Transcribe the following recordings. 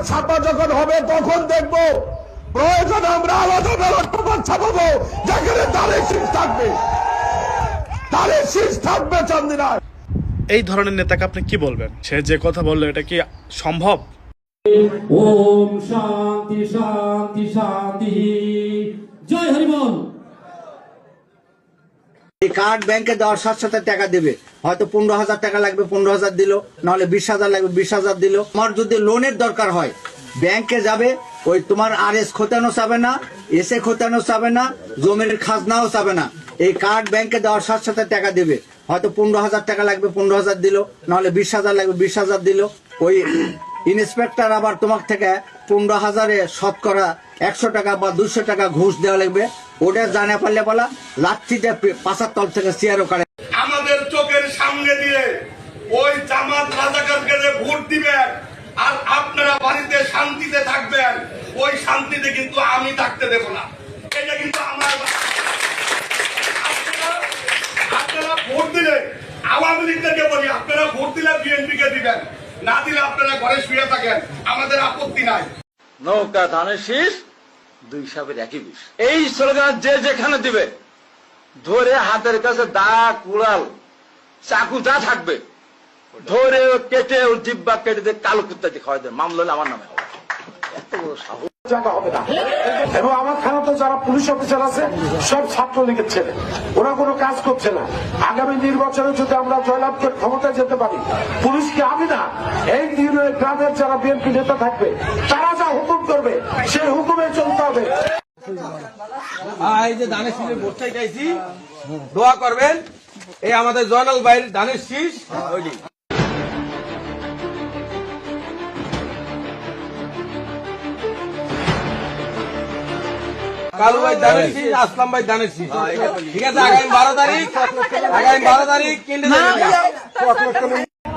ছাপা যখন হবে তখন দেখবো প্রয়োজন আমরা আলাদা ব্যালট পেপার ছাপাবো যেখানে তাদের শীষ থাকবে, তাদের শীষ থাকবে চান্দিনায়। এই ধরনের নেতাকে আপনি কি বলবেন? সে যে কথা বললো এটা কি সম্ভব? ওম শান্তি শান্তি শান্তি, জয় হরিবল। এই কার্ড ব্যাংকে দেওয়ার সাথে সাথে টাকা দেবে, হয়তো 15,000 টাকা লাগবে, 15,000 দিল, নাহলে 20,000 লাগবে, 20,000 দিল। আমার যদি লোনের দরকার হয় ব্যাংকে যাবে, ওই তোমার RS খোঁতানো যাবে না, এসে খোঁতানো যাবে না, জমির খাজনাও যাবে না। এই কার্ড ব্যাংকে দেওয়ার সাথে সাথে টাকা দেবে, হয়তো 15,000 টাকা লাগবে, 15,000 দিল, নাহলে 20,000 লাগবে, 20,000 দিল। ওই ইন্সপেক্টর আবার তোমার থেকে 15,000-এ শতকরা 100 টাকা বা 200 টাকা ঘুষ দেওয়া লাগবে। ওটা জানা পারলে বলা লাঠিতে পাশার তল থেকে চেয়ারও কাটে। আমাদের চোখের সামনে দিয়ে ওই জামাত রাজাকারকে ভোট দিবেন আর আপনারা বাড়িতে শান্তিতে থাকবেন, ওই শান্তিতে কিন্তু আমি থাকতে দেব না। এটা কিন্তু আমার আপনারা ভোট দিলে আওয়ামী লীগকে বলি, আপনারা ভোট দিলে বিএনপি কে দিবেন, না দিলে আপনারা ঘরে শুয়ে থাকেন, আমাদের আপত্তি নাই। নৌকা ধানের শীষ, দুই সাপের একই বিষ। এই স্লোগান যে যেখানে দিবে ধরে হাতের কাছে দা, কুড়াল, চাকু যা থাকবে ধরে কেটে ওর জিব্বা কেটে দিয়ে কালো কুত্তা দিয়ে খাওয়াই দেয়, মামলা আমার নামে হবে। এত বড় সাহস হবে না। এবং আমার খানাতে যারা পুলিশ অফিসার আছে সব ছাত্রলীগের ছেলে, ওরা কোনো কাজ করছে না। আগামী নির্বাচনে যদি আমরা জয়লাভ করে ক্ষমতায় যেতে পারি, পুলিশকে আমি না, এই গ্রামের যারা বিএনপি নেতা থাকবে তারা যা হুকুম করবে সেই হুকুমে চলতে হবে। এই যে ধানের শীষের ভোটটাই চাইছি, দোয়া করবেন। এই আমাদের জয়নাল ভাইয়ের ধানের শীষ, কালু ভাই ধানের শীষ, আসলাম ভাই ধানের শীষ। ঠিক আছে, আগামী 12 তারিখ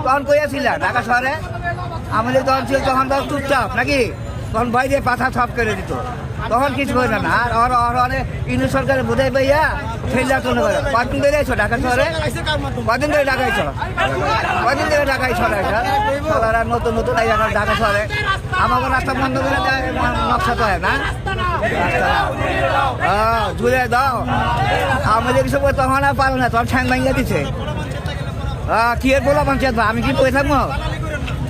তখন কইয়াছিল ঢাকা শহরে আমাদের দল ছিল, তখন তো চুপচাপ নাকি, তখন ভয় দিয়ে পাথা সব করে দিত, তখন কিছু করে না। আর ইন্দু সরকারের বোধহয় পাইয়া ফেললা চলে গেল। কদিন বেরিয়েছ ঢাকা শহরে? কদিন ধরে ঢাকাইছ? কদিন ধরে ঢাকাই ছড়াইছা? নতুন নতুন এই ঢাকা শহরে আমাকে রাস্তা বন্ধ করে দেয়, নকশা তো হয় না, ঝুলে দাও। আমাদের কিছু তখন আর পারো না, তখন ঠ্যাং ভাঙিয়ে দিচ্ছে। কি এর বলো পঞ্চায়েত, আমি কি পয়সা থাকবো?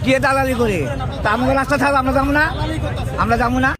কি দালালি করি? তা আমাকে রাস্তা থাকবো, আমরা যাবো না, আমরা যাবো না।